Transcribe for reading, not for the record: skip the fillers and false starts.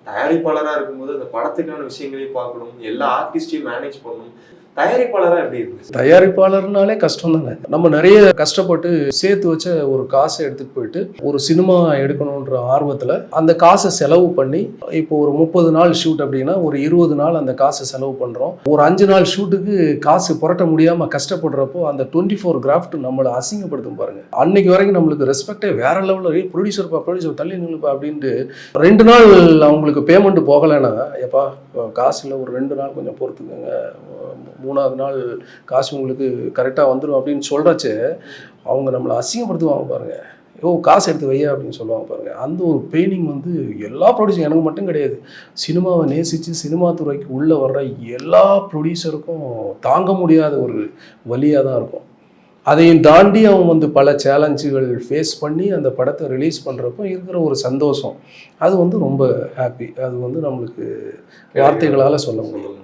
தயாரிப்பாளரா இருக்கும்போது அந்த படத்துக்கான விஷயங்களையும் பார்க்கணும், எல்லா ஆர்டிஸ்டையும் மேனேஜ் பண்ணணும். தயாரிப்பாளரா எப்படி இருக்கு? தயாரிப்பாளர்னாலே கஷ்டம் தானே. நம்ம நிறைய கஷ்டப்பட்டு சேர்த்து வச்ச ஒரு காசை எடுத்துட்டு போயிட்டு ஒரு சினிமா எடுக்கணுன்ற ஆர்வத்தில் அந்த காசை செலவு பண்ணி, இப்போ ஒரு 30 நாள் ஷூட் அப்படின்னா ஒரு 20 நாள் அந்த காசை செலவு பண்ணுறோம். ஒரு 5 நாள் ஷூட்டுக்கு காசு புரட்ட முடியாமல் கஷ்டப்படுறப்போ அந்த 24 கிராஃப்ட் நம்மளை அசிங்கப்படுத்தும் பாருங்க. அன்னைக்கு வரைக்கும் நம்மளுக்கு ரெஸ்பெக்டே வேற லெவலில், ப்ரொடியூசர் தள்ளி நில்லுப்பா அப்படின்ட்டு 2 நாள் அவங்களுக்கு பேமெண்ட் போகலைன்னா, எப்பா காசில் ஒரு 2 நாள் கொஞ்சம் பொறுத்துக்கங்க, 3ஆவது நாள் காசு உங்களுக்கு கரெக்டாக வந்துடும் அப்படின்னு சொல்கிறச்சு அவங்க நம்மளை அசிங்கப்படுத்துவாங்க பாருங்கள். காசு எடுத்து வையா அப்படின்னு சொல்லுவாங்க பாருங்கள். அந்த ஒரு பெயினிங் வந்து எல்லா ப்ரொடியூசரும், எனக்கு மட்டும் கிடையாது, சினிமாவை நேசித்து சினிமா துறைக்கு உள்ளே வர்ற எல்லா ப்ரொடியூசருக்கும் தாங்க முடியாத ஒரு வலியாக தான் இருக்கும். அதையும் தாண்டி அவன் வந்து பல சேலஞ்சுகள் ஃபேஸ் பண்ணி அந்த படத்தை ரிலீஸ் பண்ணுறப்போ இருக்கிற ஒரு சந்தோஷம், அது வந்து ரொம்ப ஹாப்பி. அது வந்து நம்மளுக்கு வார்த்தைகளால் சொல்ல முடியும்.